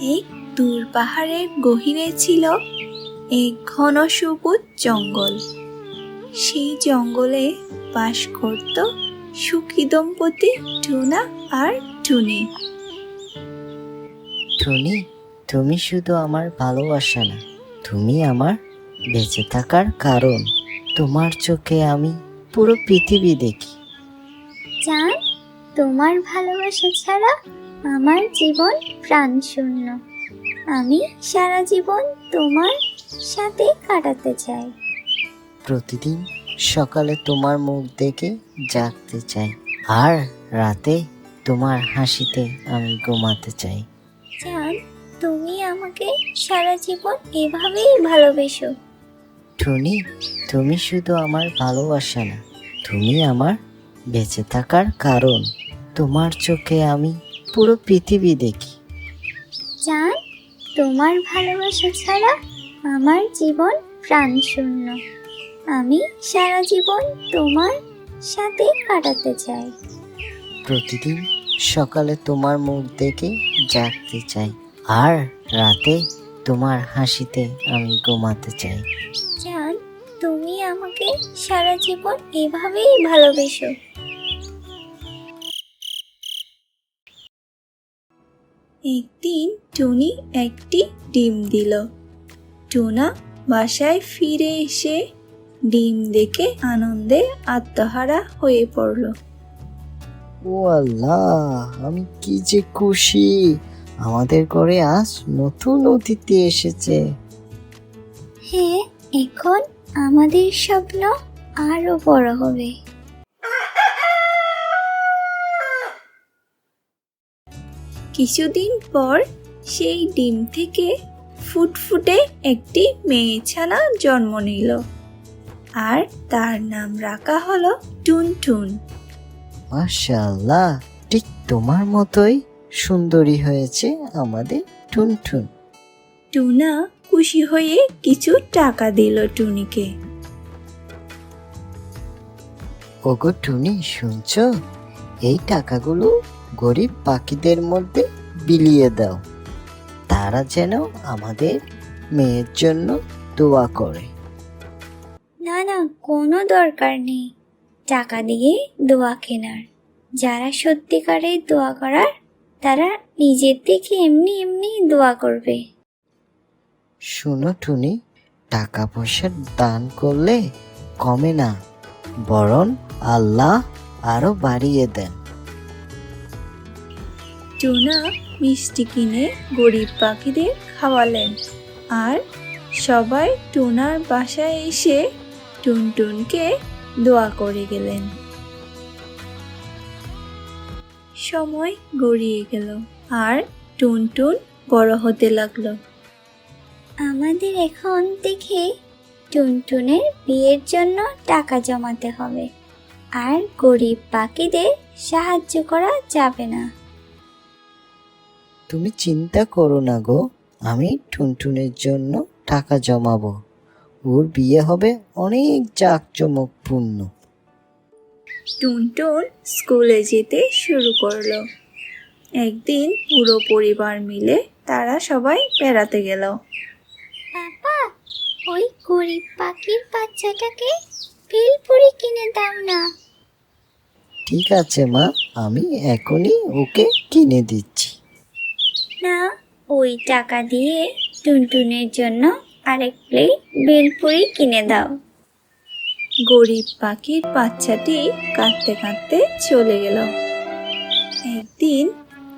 এক দূর পাহাড়ের গহীরে ছিল এক ঘন সবুজ জঙ্গল। সেই জঙ্গলে বাস করত সুখী দম্পতি টুনা আর টুনি। টুনি, তুমি শুধু আমার ভালোবাসা না, তুমি আমার বেঁচে থাকার কারণ। তোমার চোখে আমি পুরো পৃথিবী দেখি। জান, তোমার ভালোবাসা ছাড়া আমার জীবন প্রাণ শূন্য। আমি সারা জীবন তোমার সাথে কাটাতে চাই। প্রতিদিন সকালে তোমার মুখ দেখে জাগতে চাই, আর রাতে তোমার হাসিতে আমি ঘুমাতে চাই। জান, তুমি আমাকে সারা জীবন এভাবেই ভালোবেসো। টুনি, তুমি শুধু আমার ভালোবাসা না, তুমি আমার বেঁচে থাকার কারণ। তোমার চোখে আমি পুরো পৃথিবী দেখি। জান, তোমার ভালোবাসা ছাড়া আমার জীবন প্রাণ শূন্য। আমি সারা জীবন তোমার সাথে কাটাতে চাই। প্রতিদিন সকালে তোমার মুখ দেখে জাগতে চাই, আর রাতে তোমার হাসিতে আমি ঘুমাতে চাই। জান, তুমি আমাকে সারা জীবন এভাবেই ভালোবেসো। একদিন টুনি একটি ডিম দিল। টুনা বাসায় ফিরে এসে ডিম দেখে আনন্দে আত্মহারা হয়ে পড়ল। ও আল্লাহ, আমি কি যে খুশি! আমাদের ঘরে আজ নতুন অতিথি এসেছে। হ্যাঁ, এখন আমাদের স্বপ্ন আরো বড় হবে। কিছুদিন পর সেই ডিম থেকে ফুটফুটে একটি মেয়ে ছানা জন্ম নিল, আর তার নাম রাখা হলো টুনটুন। মাশাআল্লাহ, ঠিক তোমার মতোই সুন্দরী হয়েছে আমাদের টুনটুন। টুনা খুশি হয়ে কিছু টাকা দিল টুনিকে। ওগো টুনি, শুনছো? এই টাকাগুলো গরিব পাখিদের মধ্যে বিলিয়ে দাও, তারা যেন আমাদের মেয়ের জন্য দোয়া করে। না না, কোনো দরকার নেই টাকা দিয়ে দোয়া কেনার। যারা সত্যিকারের দোয়া করার, তারা নিজের থেকে এমনি এমনি দোয়া করবে। শোনো টুনি, টাকা পয়সা দান করলে কমে না, বরং আল্লাহ আরো বাড়িয়ে দেন। টুনা মিষ্টি কিনে গরিব পাখিদের খাওয়ালেন, আর সবাই টুনার বাসায় এসে টুনটুনকে দোয়া করে গেলেন। সময় গড়িয়ে গেল, আর টুনটুন বড় হতে লাগলো। আমাদের এখন থেকে টুনটুনের বিয়ের জন্য টাকা জমাতে হবে, আর গরিব পাখিদের সাহায্য করা যাবে না। তুমি চিন্তা করো না গো, আমি টুনটুনের জন্য টাকা জমাবো। ওর বিয়ে হবে অনেক জাঁকজমকপূর্ণ। টুনটুন স্কুলে যেতে শুরু করলো। একদিন পুরো পরিবার মিলে তারা সবাই বেড়াতে গেল। বাবা, ওই গরিব পাখির বাচ্চাটাকে ভেলপুরি কিনে দাও না। ঠিক আছে মা, আমি এখনই ওকে কিনে দিচ্ছি। না, ওই টাকা দিয়ে টুনটুনের জন্য আরেক প্লেট ভেলপুরি কিনে দাও। গরিব পাখির বাচ্চাটি কাঁদতে কাঁদতে চলে গেল। একদিন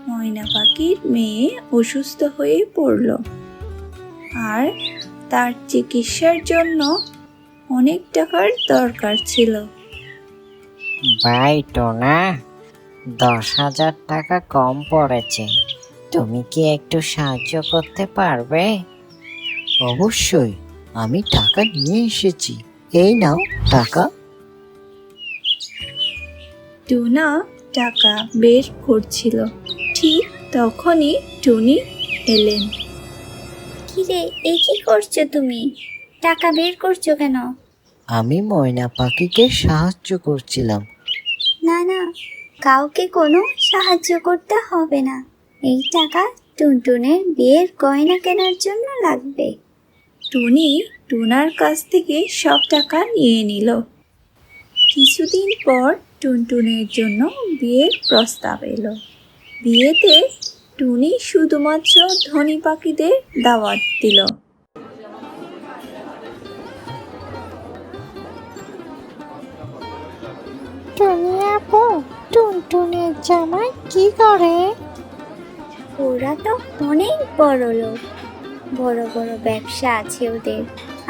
ময়না পাখির মেয়ে অসুস্থ হয়ে পড়ল, আর তার চিকিৎসার জন্য অনেক টাকার দরকার ছিল। ভাই টোনা, 10,000 টাকা কম পড়েছে, তুমি কি একটু সাহায্য করতে পারবে? অবশ্যই, আমি টাকা নিয়ে এসেছি, এই নাও টাকা। টুনা টাকা বের করছিল, ঠিক তখনই টুনি এলেন। কিরে, এ কি করছো তুমি? টাকা বের করছো কেন? আমি ময়না পাখিকে সাহায্য করছিলাম। না না, কাউকে কোনো সাহায্য করতে হবে না। এই টাকা টুনটুনের বিয়ের গয়না কেনার জন্য লাগবে। টুনি টুনার কাছ থেকে সব টাকা নিয়ে নিল। কিছুদিন পর টুনটুনের জন্য বিয়ের প্রস্তাব এলো। বিয়েতে টুনি শুধুমাত্র ধনী পাখিদের দাওয়াত দিল। টুনি আপু, টুনটুনের জামাই কি করে? ওরা তো অনেক বড় লোক, বড় বড় ব্যবসা আছে ওদের।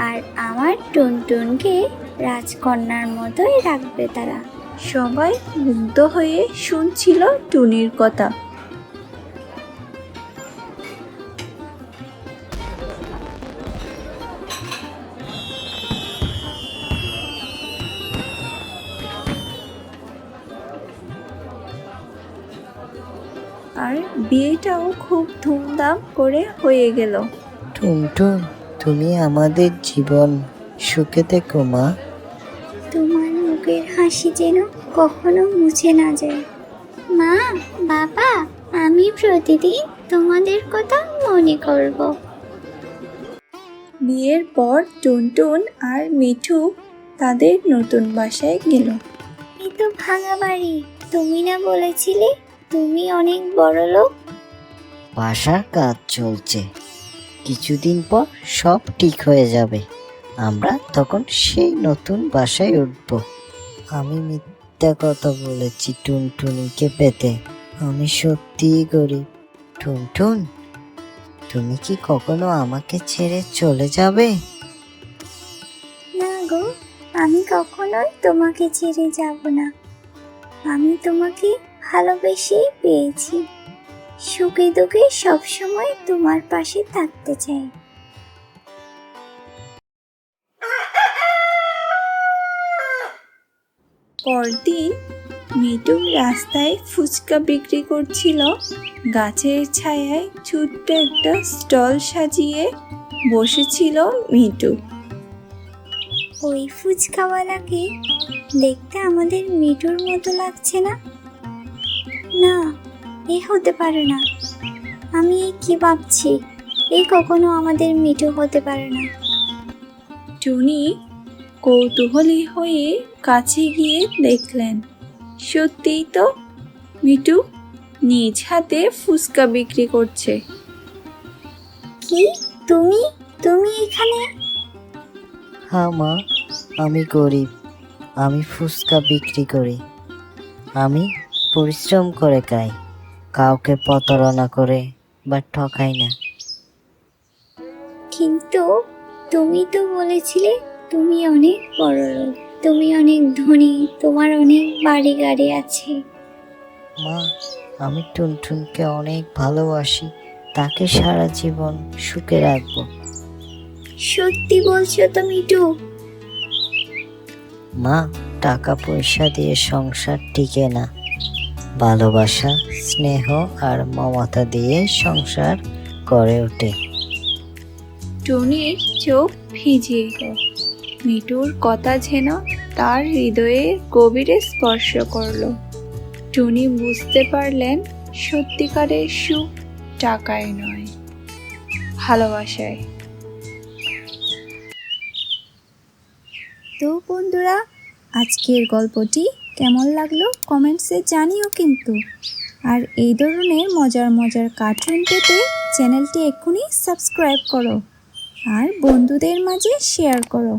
আর আমার টুনটুনকে রাজকন্যার মতোই রাখবে তারা। সবাই মুগ্ধ হয়ে শুনছিল টুনির কথা। আর বিয়েটাও খুব ধুমধাম করে হয়ে গেল। টুনটুন, তুমি আমাদের জীবন সুখে থেকো মা। তোমার মুখের হাসি যেন কখনো মুছে না যায়। মা, বাবা, আমি প্রতিদিন তোমাদের কথা মনে করব। বিয়ের পর টুনটুন আর মিঠু তাদের নতুন বাসায় গেল। এই তো ভাঙা বাড়ি। তুমি না বলেছিলে তুমি অনেক বড় লোক? বাসার কাজ চলছে, কিছুদিন পর সব ঠিক হয়ে যাবে। আমরা তখন সেই নতুন বাসায় উঠব। আমি মিথ্যা কথা বলেছি টুনটুনিকে পেতে। আমি সত্যিই গরিব। টুনটুন, তুমি কি কখনো আমাকে ছেড়ে চলে যাবে? না গো, আমি কখনোই তোমাকে ছেড়ে যাব না। আমি তোমাকে ভালোবেসেই পেয়েছি। সুখে দুঃখে সবসময় তোমার পাশে থাকতে চাই। পরদিন মিঠু রাস্তায় ফুচকা বিক্রি করছিল। গাছের ছায়ায় ছোট্ট একটা স্টল সাজিয়ে বসেছিল মিঠু। ওই ফুচকাওয়ালাকে দেখতে আমাদের মিঠুর মতো লাগছে না? না, এ হতে পারে না। আমি কি ভাবছি, এ কখনো আমাদের মিঠু হতে পারে না। টুনি কৌতূহলী হয়ে কাছে গিয়ে দেখলেন, সত্যিই তো মিঠু নিজ হাতে ফুচকা বিক্রি করছে। কি, তুমি তুমি এখানে? হ্যাঁ মা, আমি গরিব। আমি ফুচকা বিক্রি করি। আমি পরিশ্রম করে খাই, কাউকে প্রতারণা করে বা ঠকাই না। কিন্তু তুমি তো বলেছিলে তুমি অনেক বড় লোক, তুমি অনেক ধনী, তোমার অনেক বাড়ি গাড়ি আছে। মা, আমি টুনটুনকে অনেক ভালোবাসি। তাকে সারা জীবন সুখে রাখবো। সত্যি বলছো তো মিঠু? মা, টাকা পয়সা দিয়ে সংসার টিকে না। ভালোবাসা, স্নেহ আর মমতা দিয়ে সংসার গড়ে ওঠে। টুনির চোখ ভিজে গেল। মিঠুর কথা যেন তার হৃদয়ে গভীরে স্পর্শ করল। টুনি বুঝতে পারলেন সত্যিকারের সুখ টাকায় নয়, ভালোবাসায়। তো বন্ধুরা, আজকের গল্পটি কেমন লাগলো কমেন্টসে জানিও কিন্তু। আর এই ধরনের মজার মজার কার্টুন পেতে চ্যানেলটি এক্ষুনি সাবস্ক্রাইব করো আর বন্ধুদের মাঝে শেয়ার করো।